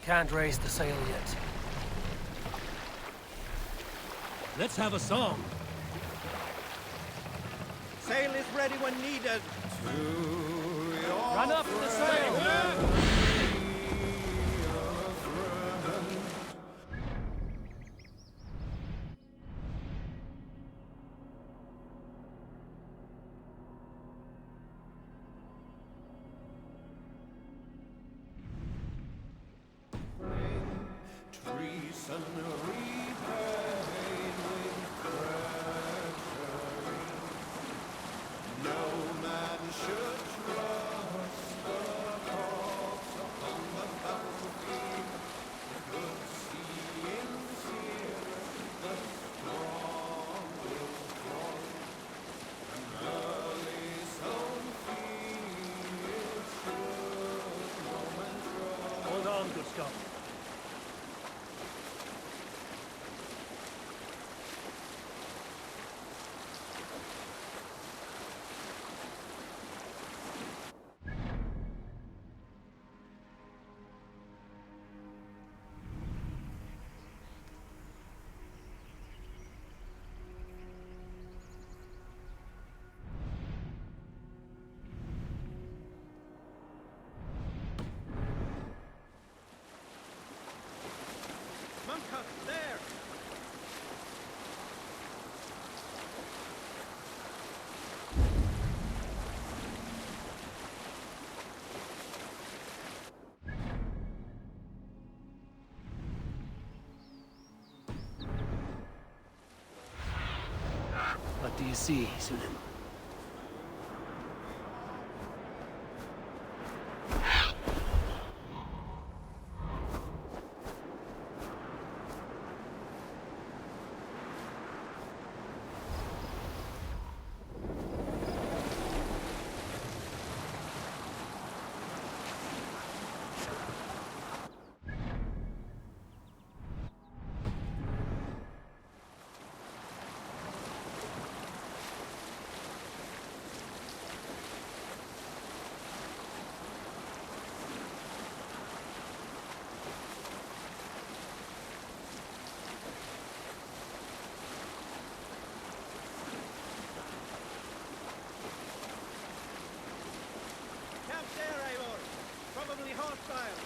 Can't raise the sail yet. Let's have a song. Sail is ready when needed. Run up the sail! Hold on, good Scott. Monk there! What do you see, Sunan? Camp there, Eivor. Probably hostile.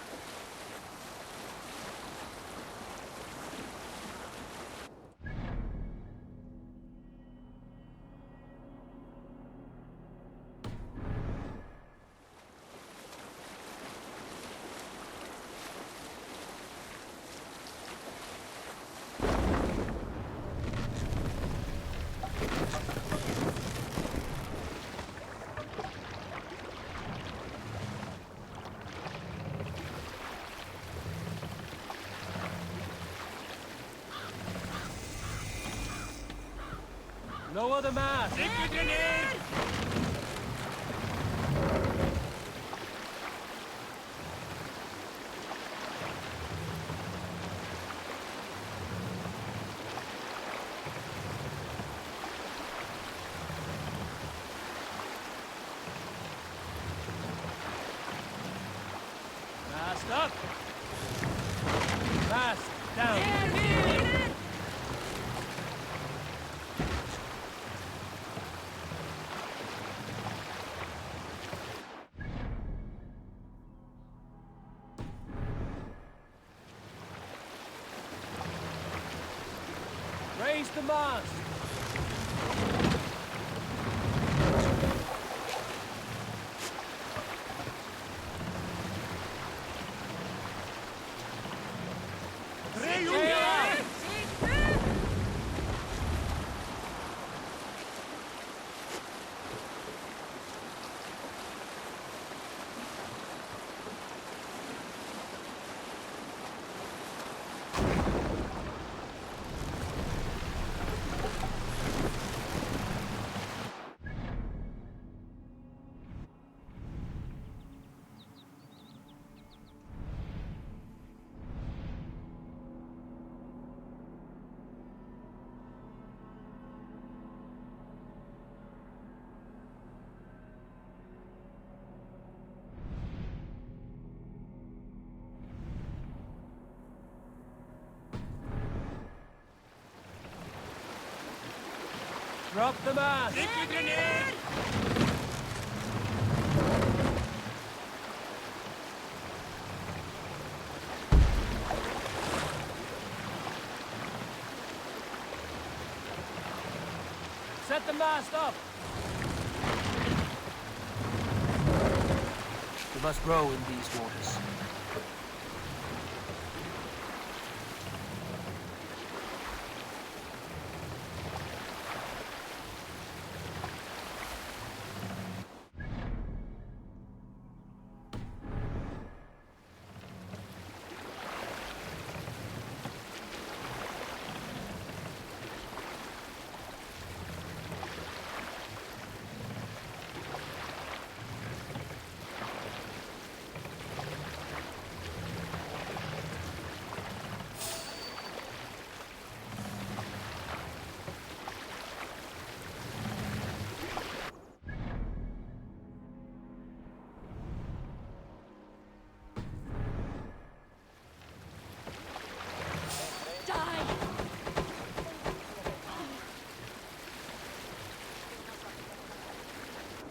No other mast! Mast up! Mast down! Raise the mast! Drop the mast! Set the mast up! We must row in these waters.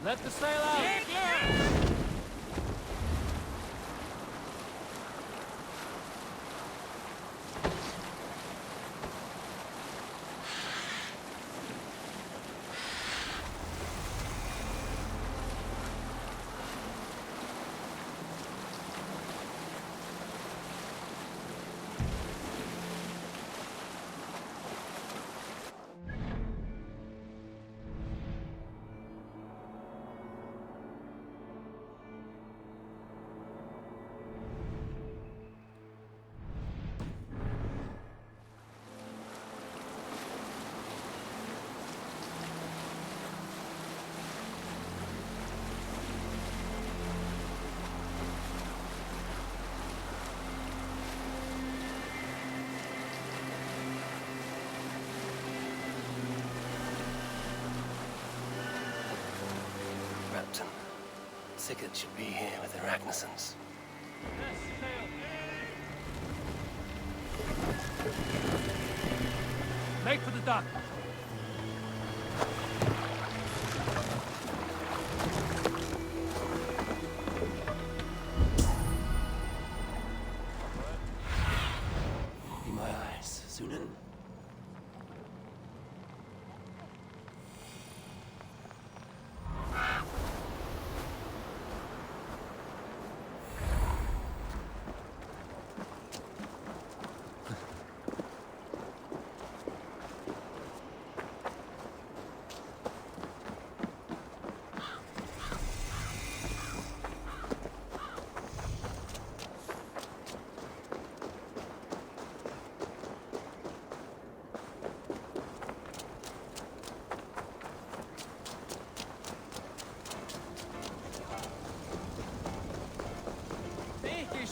Let the sail out! Captain, Sigurd should be here with the Ragnarsons. Make for the dock! Be my eyes, Sunan.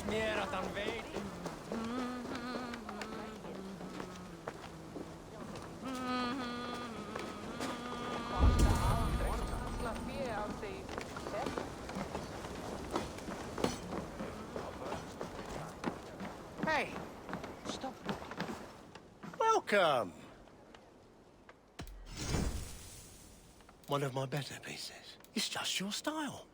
Meer dan weet. Hey! Stop. Welcome! One of my better pieces. It's just your style.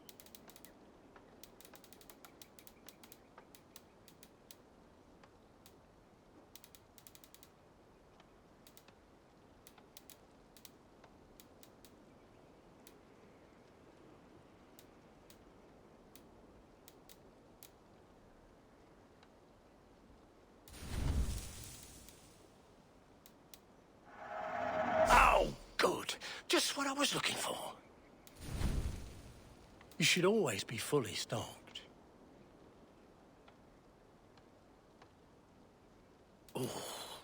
Just what I was looking for. You should always be fully stocked. Oh,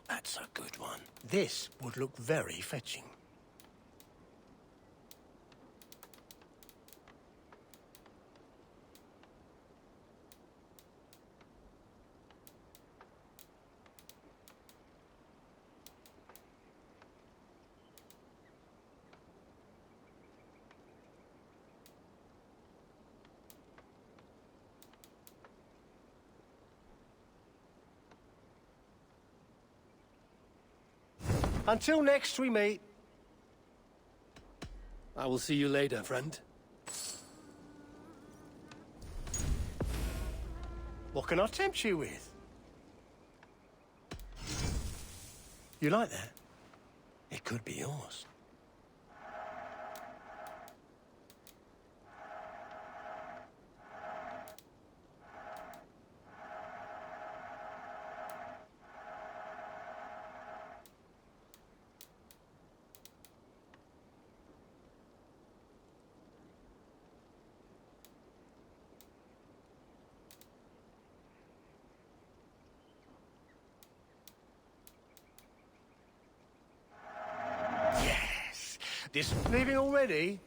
that's a good one. This would look very fetching. Until next we meet. I will see you later, friend. What can I tempt you with? You like that? It could be yours. This leaving already?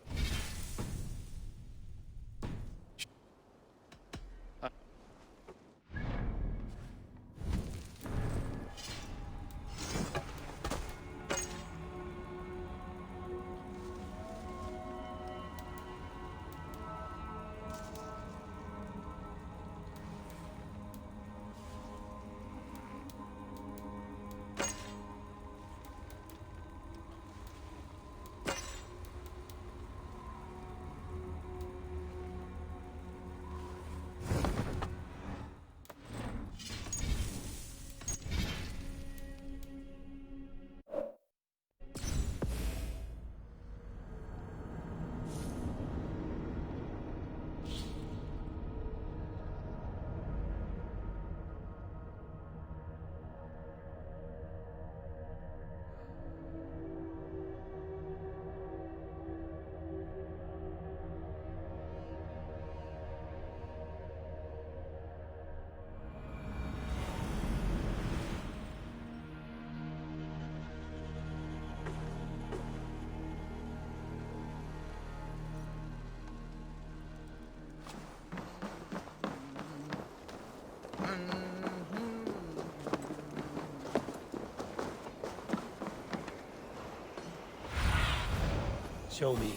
Show me.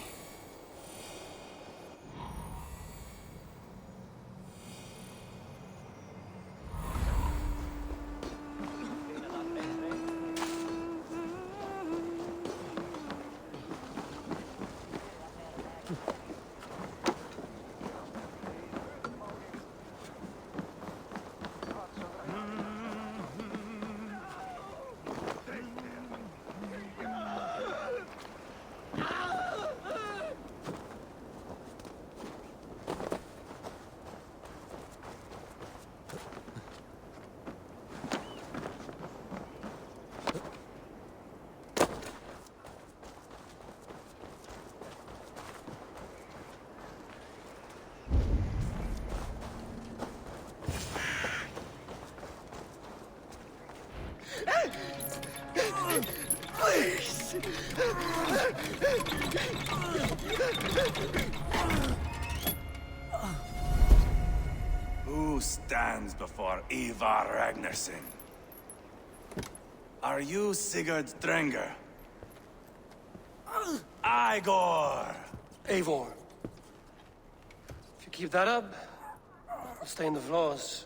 Please! Who stands before Ivar Ragnarsson? Are you Sigurd Drenger? Igor! Eivor. If you keep that up, I'll stay in the floors.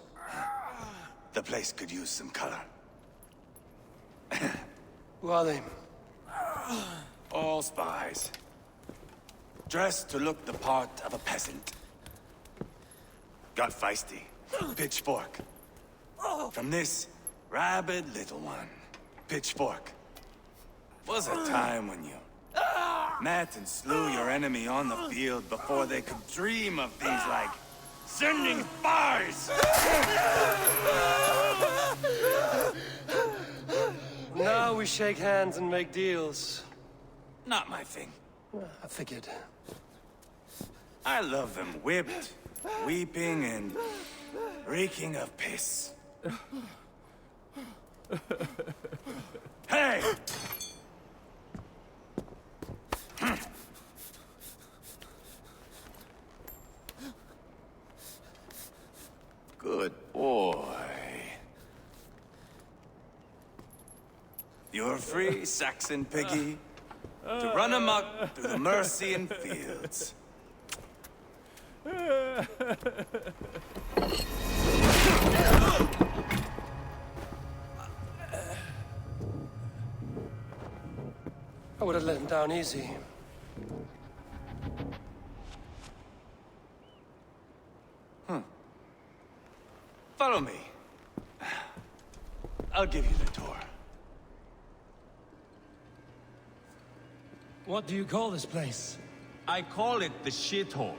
The place could use some color. Who are they? All spies. Dressed to look the part of a peasant. Got feisty. Pitchfork. From this rabid little one. Pitchfork. Was a time when you met and slew your enemy on the field before they could dream of things like sending spies! Now we shake hands and make deals. Not my thing. I figured. I love them whipped, weeping, and reeking of piss. Hey! Good boy. You're free, Saxon piggy, to run amok through the Mercian fields. I would have let him down easy. Follow me. I'll give you the tour. What do you call this place? I call it the shithole.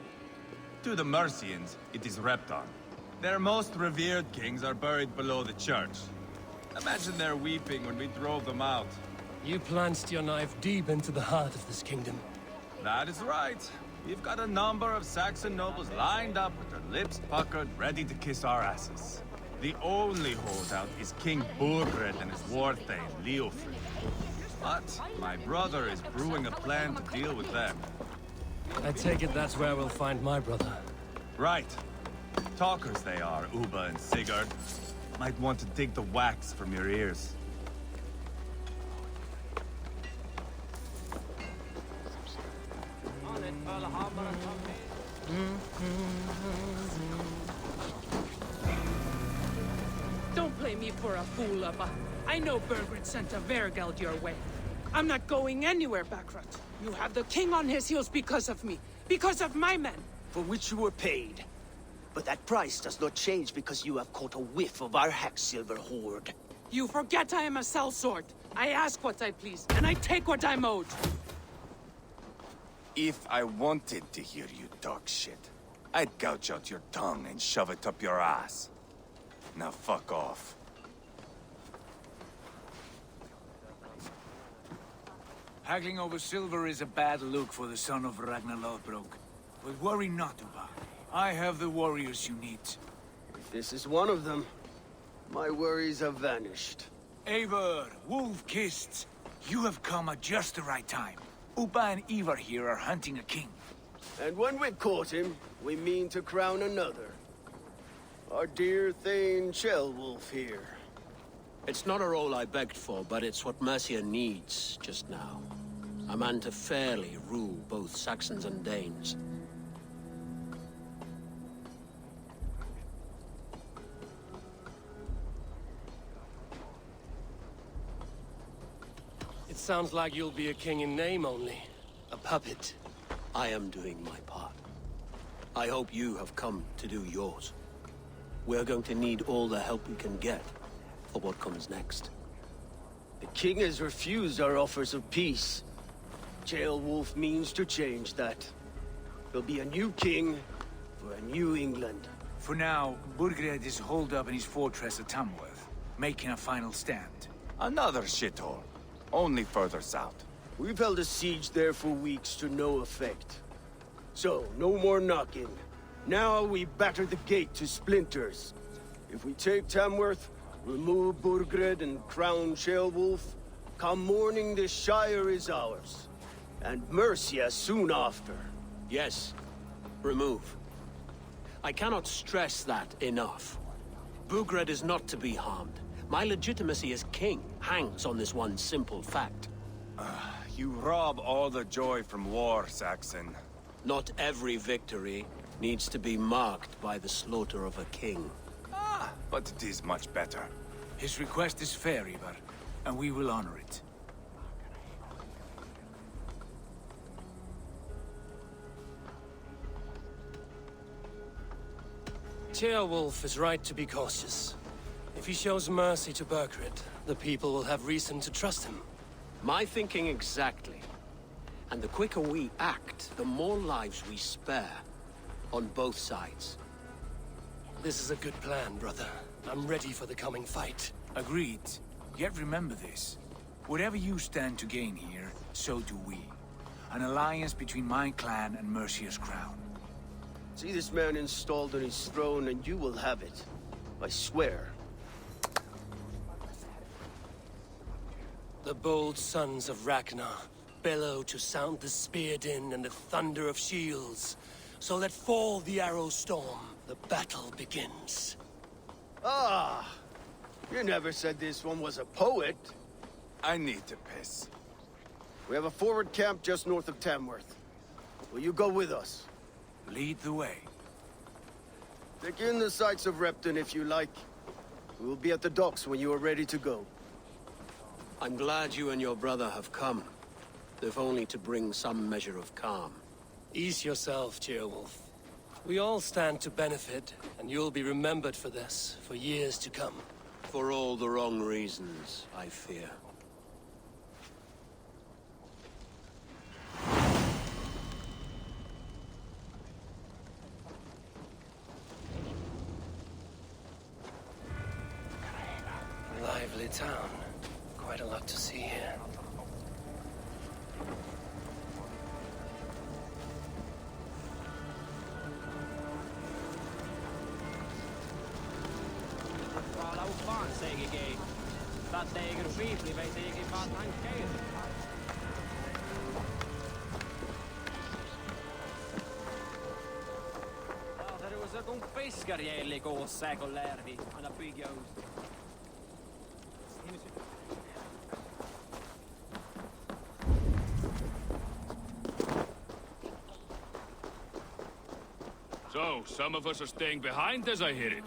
To the Mercians, it is Repton. Their most revered kings are buried below the church. Imagine their weeping when we drove them out. You plunged your knife deep into the heart of this kingdom. That is right. We've got a number of Saxon nobles lined up with their lips puckered, ready to kiss our asses. The only holdout is King Burgred and his war-thane, Leofric. But my brother is brewing a plan to deal with them. I take it that's where we'll find my brother. Right. Talkers they are, Uba and Sigurd. Might want to dig the wax from your ears. Don't play me for a fool, Uppa. I know Burgred sent a Vergeld your way. I'm not going anywhere, Backrot. You have the king on his heels because of me. Because of my men. For which you were paid. But that price does not change because you have caught a whiff of our Hacksilver hoard. You forget I am a sellsword. I ask what I please, and I take what I'm owed. If I wanted to hear you talk shit, I'd gouge out your tongue and shove it up your ass. Now fuck off. Haggling over silver is a bad look for the son of Ragnar Lothbrok. But worry not, Uba. I have the warriors you need. If this is one of them, my worries have vanished. Eivor, Wolf-Kissed, you have come at just the right time. Uba and Ivar here are hunting a king. And when we've caught him, we mean to crown another. Our dear Thane Ceolwulf here. It's not a role I begged for, but it's what Mercia needs just now. A man to fairly rule both Saxons and Danes. It sounds like you'll be a king in name only. A puppet. I am doing my part. I hope you have come to do yours. We're going to need all the help we can get for what comes next. The king has refused our offers of peace. Ceolwulf means to change that. There'll be a new king for a new England. For now, Burgred is holed up in his fortress at Tamworth, making a final stand. Another shithole. Only further south. We've held a siege there for weeks to no effect. So, no more knocking. Now we batter the gate to splinters. If we take Tamworth, remove Burgred and crown Ceolwulf, come morning the Shire is ours. And Mercia soon after. Yes, remove. I cannot stress that enough. Burgred is not to be harmed. My legitimacy as king hangs on this one simple fact. You rob all the joy from war, Saxon. Not every victory needs to be marked by the slaughter of a king. But it is much better. His request is fair, Ivar, and we will honor it. Ceolwulf is right to be cautious. If he shows mercy to Burgred, the people will have reason to trust him. My thinking exactly. And the quicker we act, the more lives we spare. On both sides. This is a good plan, brother. I'm ready for the coming fight. Agreed. Yet remember this. Whatever you stand to gain here, so do we. An alliance between my clan and Mercia's crown. See this man installed on his throne and you will have it. I swear. The bold sons of Ragnar bellow to sound the spear din and the thunder of shields. So let fall the arrow storm. The battle begins. Ah! You never said this one was a poet. I need to piss. We have a forward camp just north of Tamworth. Will you go with us? Lead the way. Take in the sights of Repton if you like. We will be at the docks when you are ready to go. I'm glad you and your brother have come. If only to bring some measure of calm. Ease yourself, Ceolwulf. We all stand to benefit, and you'll be remembered for this, for years to come. For all the wrong reasons, I fear. A lively town. Quite a lot to see here. So, some of us are staying behind as I hear it.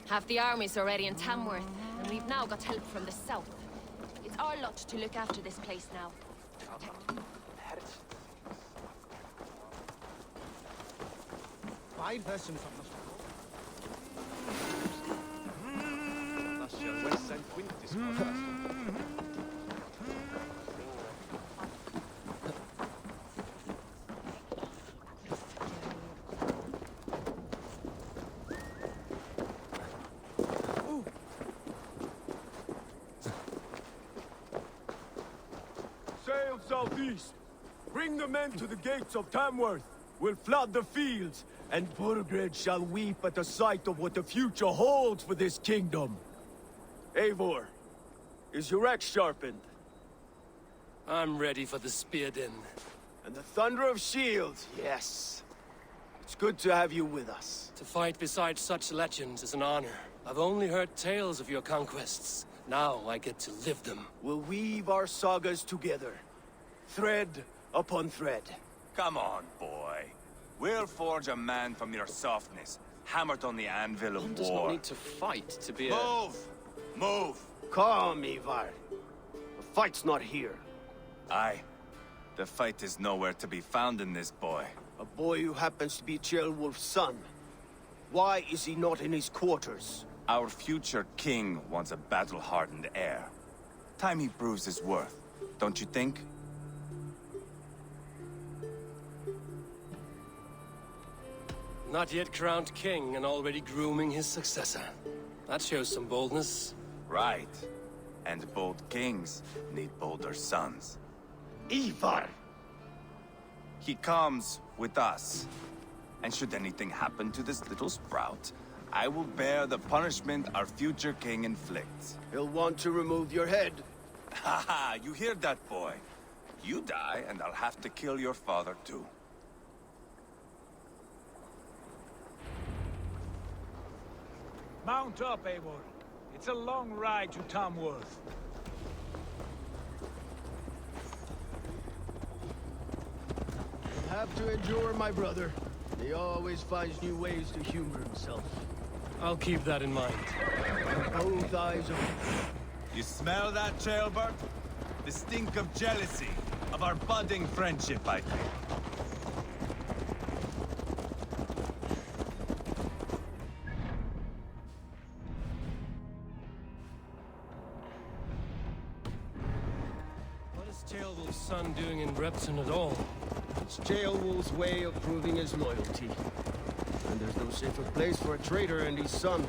Half the army's already in Tamworth, and we've now got help from the south. It's our lot to look after this place now. Sail southeast. Bring the men to the gates of Tamworth. We'll flood the fields, and Burgred shall weep at the sight of what the future holds for this kingdom. Eivor, is your axe sharpened? I'm ready for the spear din. And the thunder of shields, yes. It's good to have you with us. To fight beside such legends is an honor. I've only heard tales of your conquests. Now I get to live them. We'll weave our sagas together, thread upon thread. Come on, boy. We'll forge a man from your softness, hammered on the anvil of One does war. not need to fight to be a... Move! Move! Calm, Ivar. The fight's not here. Aye. The fight is nowhere to be found in this boy. A boy who happens to be Ceolwulf's son. Why is he not in his quarters? Our future king wants a battle-hardened heir. Time he proves his worth, don't you think? Not yet crowned king and already grooming his successor. That shows some boldness. Right. And bold kings need bolder sons. Ivar! He comes with us. And should anything happen to this little sprout, I will bear the punishment our future king inflicts. He'll want to remove your head. Haha, you hear that, boy? You die, and I'll have to kill your father, too. Mount up, Eivor. It's a long ride to Tamworth. Have to endure, my brother. He always finds new ways to humor himself. I'll keep that in mind. Both eyes open. You smell that, Ceolbert? The stink of jealousy, of our budding friendship, I think. What is Ceolwulf's son doing in Repton at all? It's Ceolwulf's way of proving his loyalty. And there's no safer place for a traitor and his son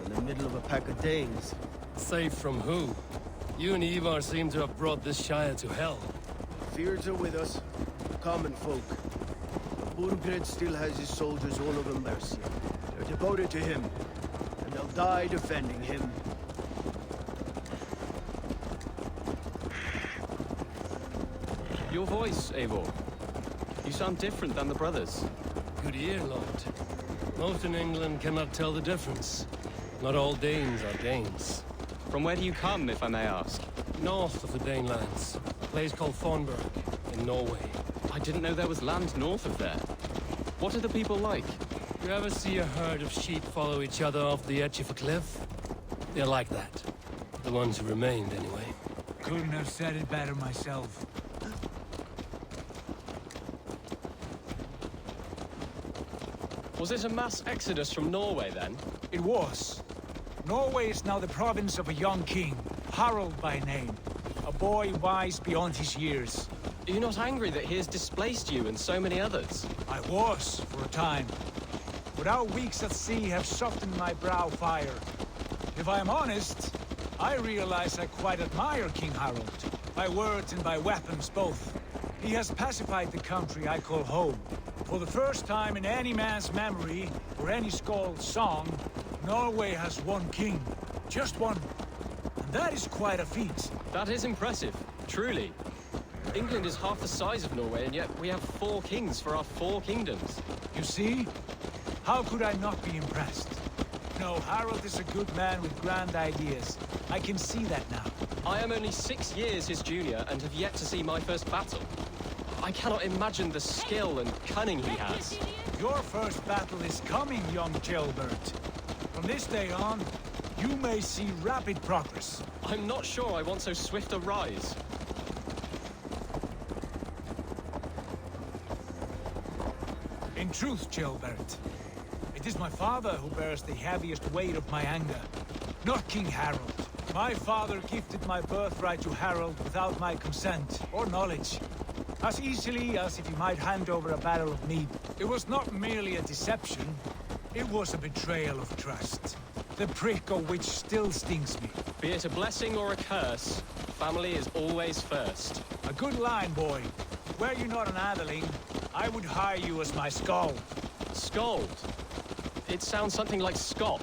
than the middle of a pack of Danes. Safe from who? You and Ivar seem to have brought this Shire to hell. Fears are with us, common folk. Burgred still has his soldiers all over Mercia. They're devoted to him, and they'll die defending him. Your voice, Eivor. You sound different than the brothers. Good ear, Lord. Most in England cannot tell the difference. Not all Danes are Danes. From where do you come, if I may ask? North of the Danelands. A place called Thornburg, in Norway. I didn't know there was land north of there. What are the people like? You ever see a herd of sheep follow each other off the edge of a cliff? They're like that. The ones who remained, anyway. Couldn't have said it better myself. Was it a mass exodus from Norway, then? It was. Norway is now the province of a young king, Harald by name. A boy wise beyond his years. Are you not angry that he has displaced you and so many others? I was, for a time. But our weeks at sea have softened my brow fire. If I am honest, I realize I quite admire King Harald. By words and by weapons both. He has pacified the country I call home. For the first time in any man's memory, or any skald's song, Norway has one king. Just one. And that is quite a feat. That is impressive, truly. England is half the size of Norway, and yet we have 4 kings for our 4 kingdoms. You see? How could I not be impressed? No, Harald is a good man with grand ideas. I can see that now. I am only 6 years his junior and have yet to see my first battle. I cannot imagine the skill and cunning he has. Your first battle is coming, young jailbird. From this day on, you may see rapid progress. I'm not sure I want so swift a rise. In truth, jailbird, it is my father who bears the heaviest weight of my anger, not King Harald. My father gifted my birthright to Harald without my consent or knowledge. As easily as if he might hand over a barrel of mead. It was not merely a deception, it was a betrayal of trust. The prick of which still stings me. Be it a blessing or a curse, family is always first. A good line, boy. Were you not an atheling, I would hire you as my skald. Skald? It sounds something like Scott,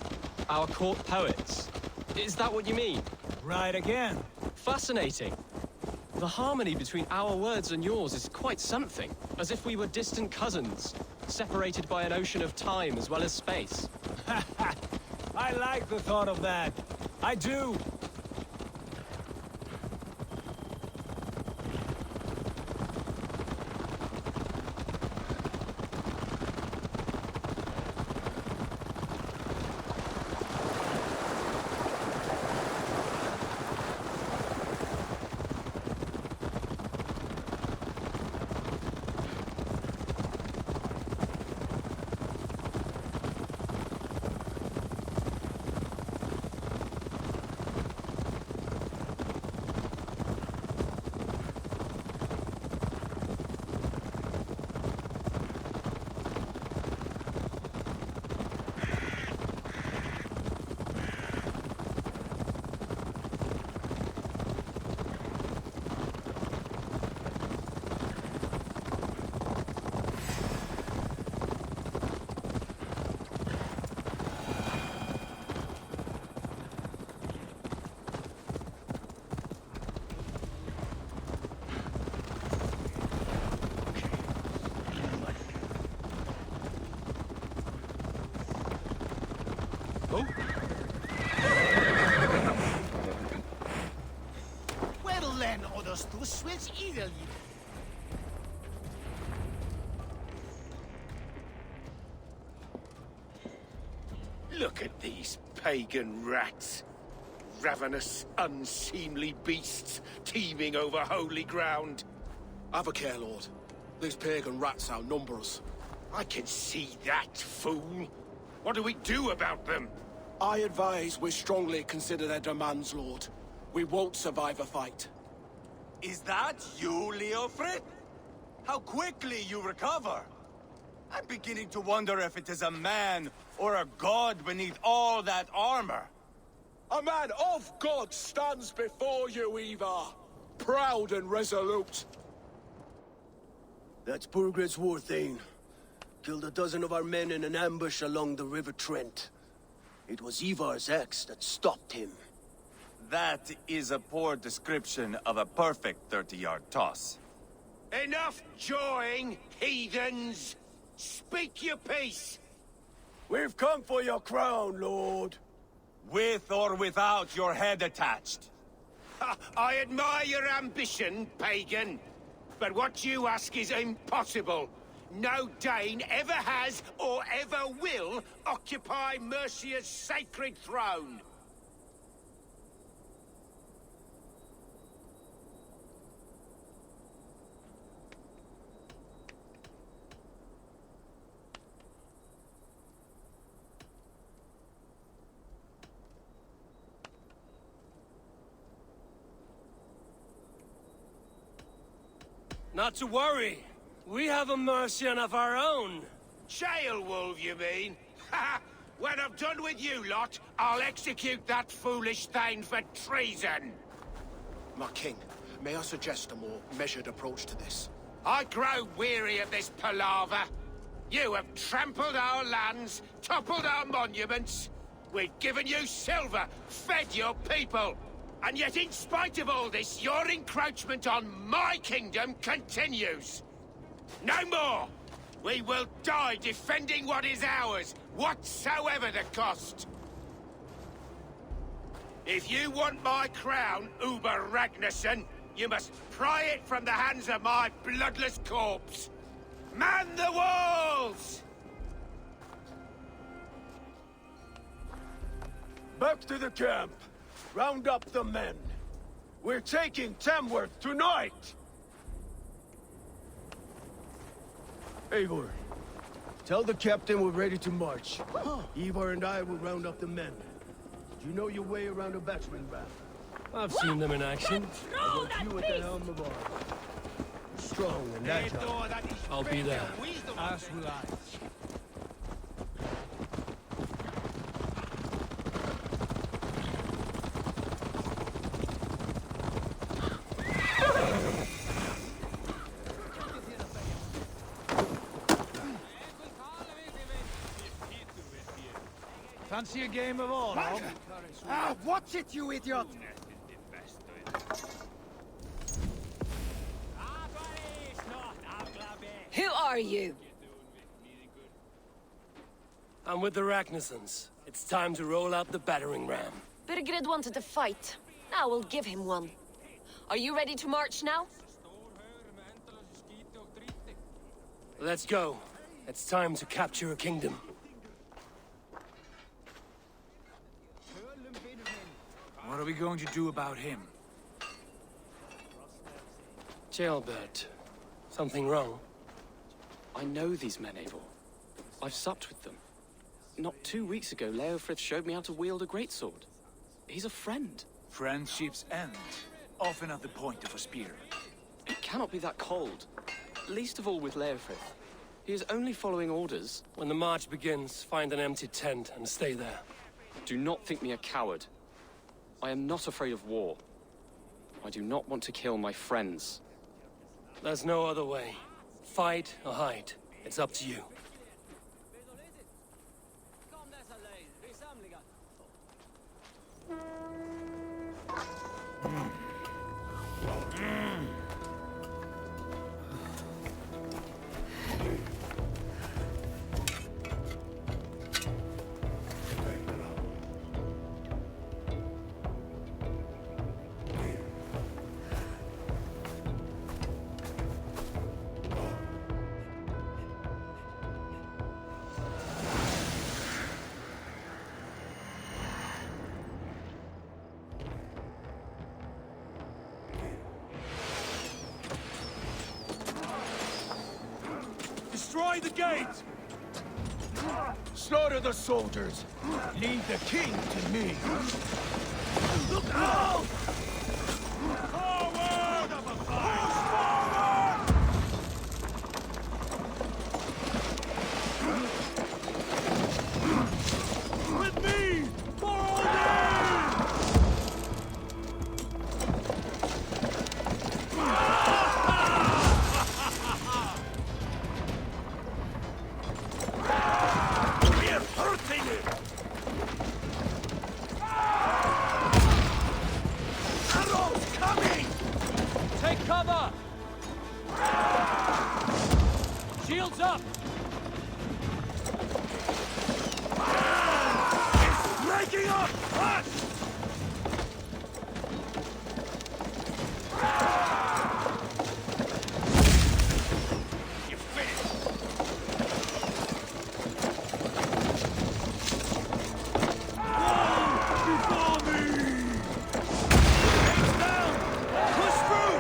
our court poets. Is that what you mean? Right again. Fascinating. The harmony between our words and yours is quite something. As if we were distant cousins, separated by an ocean of time as well as space. I like the thought of that. I do. Well then, Odostus, which evil you? Look at these pagan rats. Ravenous, unseemly beasts teeming over holy ground. Have a care, Lord. These pagan rats outnumber us. I can see that, fool. What do we do about them? I advise we strongly consider their demands, Lord. We won't survive a fight. Is that you, Leofrid? How quickly you recover! I'm beginning to wonder if it is a man or a god beneath all that armor. A man of God stands before you, Ivar. Proud and resolute. That's Burgred's Warthane. Killed a dozen of our men in an ambush along the River Trent. It was Ivar's axe that stopped him. That is a poor description of a perfect 30-yard toss. Enough jawing, heathens! Speak your piece! We've come for your crown, Lord. With or without your head attached. I admire your ambition, pagan. But what you ask is impossible. No Dane ever has or ever will occupy Mercia's sacred throne. Not to worry. We have a merchant of our own. Jail wolf, you mean? Ha! When I'm done with you lot, I'll execute that foolish thing for treason. My king, may I suggest a more measured approach to this? I grow weary of this palaver. You have trampled our lands, toppled our monuments. We've given you silver, fed your people. And yet in spite of all this, your encroachment on my kingdom continues. No more! We will die defending what is ours, whatsoever the cost. If you want my crown, Uber Ragnarsson, you must pry it from the hands of my bloodless corpse. Man the walls! Back to the camp. Round up the men. We're taking Tamworth tonight! Eivor, tell the captain we're ready to march. Ivar and I will round up the men. Do you know your way around a battering ram? I've seen them in action. I want you at the helm of ours. Strong and agile. I'll be there. As will I. Fancy a game of all, huh? What's it, you idiot? Who are you? I'm with the Ragnarssons. It's time to roll out the battering ram. Birgrid wanted to fight. Now we'll give him one. Are you ready to march now? Let's go. It's time to capture a kingdom. What are we going to do about him? Jailbird. Something wrong? I know these men, Eivor. I've supped with them. Not 2 weeks ago, Leofrith showed me how to wield a greatsword. He's a friend. Friendships end, often at the point of a spear. It cannot be that cold. Least of all with Leofrith. He is only following orders. When the march begins, find an empty tent and stay there. Do not think me a coward. I am not afraid of war. I do not want to kill my friends. There's no other way. Fight or hide. It's up to you. Destroy the gate! Slaughter the soldiers! Lead the king to me! Look out! Forward! Push forward! With me! For all Take cover! Shields up! Breaking up! Hush! You finished! Before me! Hands down! Push through!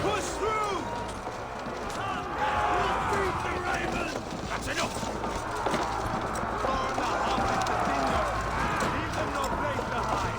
Push through! We'll beat the Raven! That's enough! Even no place to hide!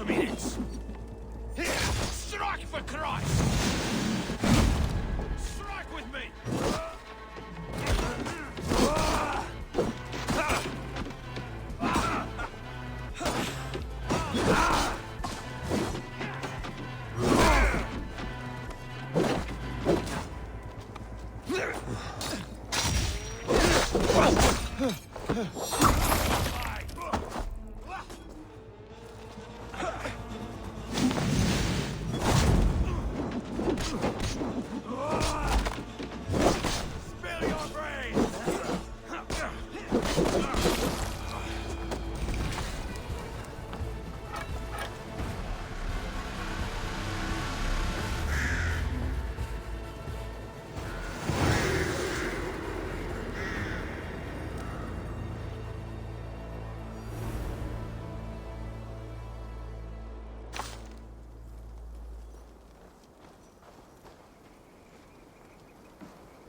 some idiots! Here, strike for Christ! Strike with me!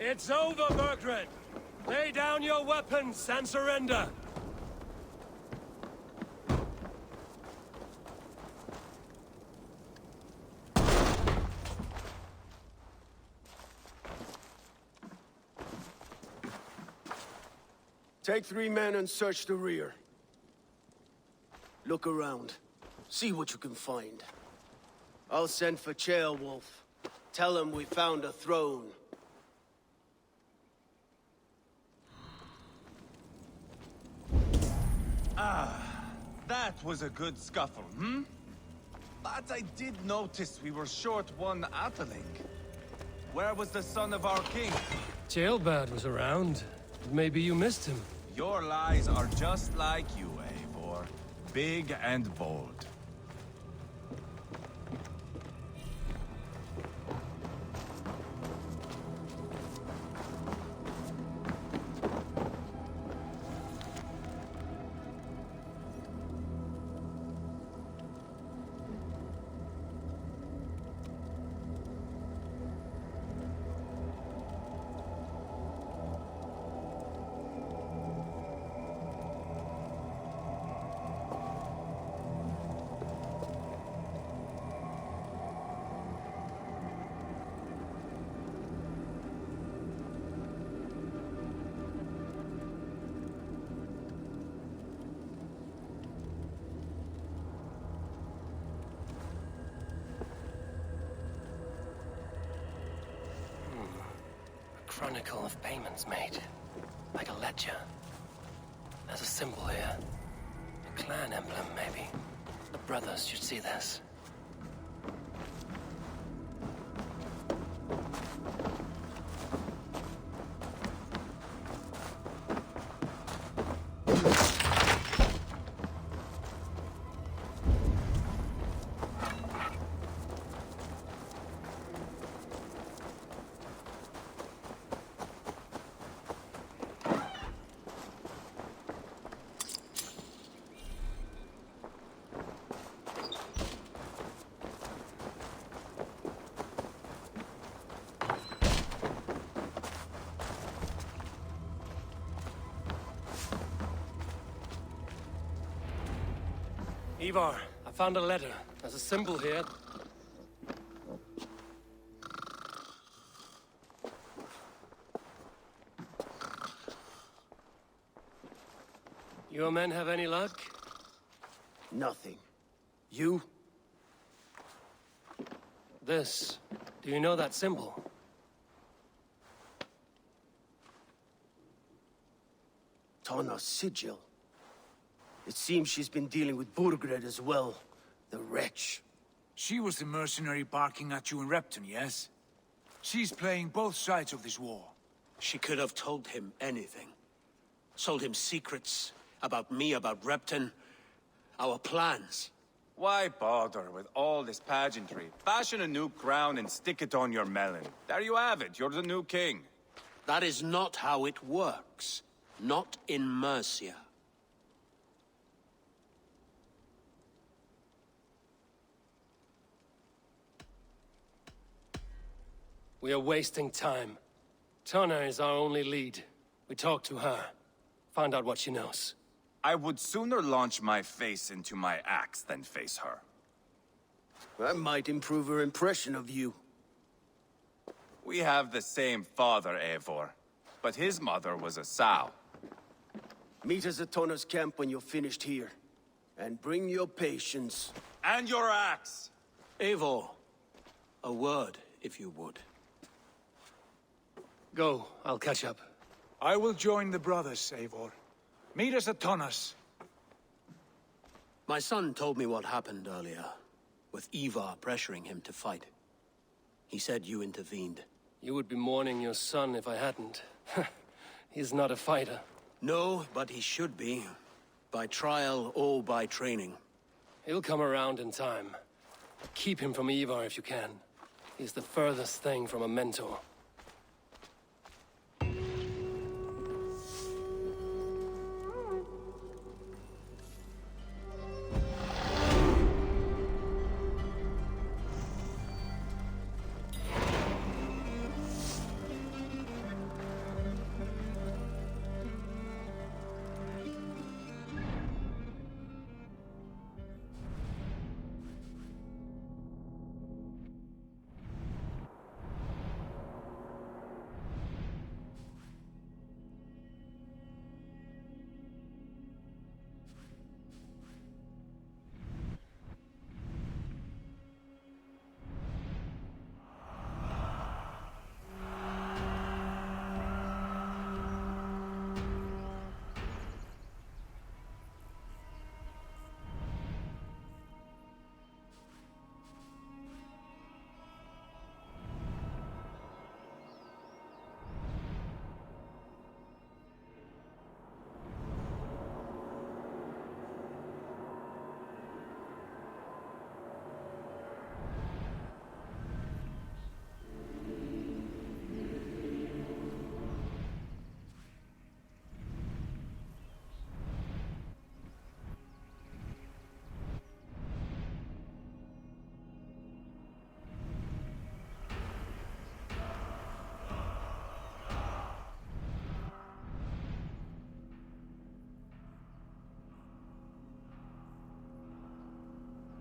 It's over, Burgred! Lay down your weapons and surrender! Take 3 men and search the rear. Look around. See what you can find. I'll send for Ceolwulf. Tell him we found a throne. That was a good scuffle, hmm? But I did notice we were short one Atheling. Where was the son of our king? Ceolbad was around. Maybe you missed him. Your lies are just like you, Eivor. Big and bold. Chronicle of payments made. Like a ledger. There's a symbol here. A clan emblem, maybe. The brothers should see this. Ivar, I found a letter. There's a symbol here. Your men have any luck? Nothing. You? This. Do you know that symbol? Tana's sigil. It seems she's been dealing with Burgred as well. The wretch. She was the mercenary barking at you in Repton, yes? She's playing both sides of this war. She could have told him anything. Sold him secrets about me, about Repton, our plans. Why bother with all this pageantry? Fashion a new crown and stick it on your melon. There you have it, you're the new king. That is not how it works. Not in Mercia. We are wasting time. Tana is our only lead. We talk to her. Find out what she knows. I would sooner launch my face into my axe than face her. That might improve her impression of you. We have the same father, Eivor, but his mother was a sow. Meet us at Tona's camp when you're finished here. And bring your patience. And your axe! Eivor, a word, if you would. Go, I'll catch up. I will join the brothers, Eivor. Meet us at Tonas. My son told me what happened earlier, with Ivar pressuring him to fight. He said you intervened. You would be mourning your son if I hadn't. He's not a fighter. No, but he should be. By trial or by training. He'll come around in time. Keep him from Ivar if you can. He's the furthest thing from a mentor.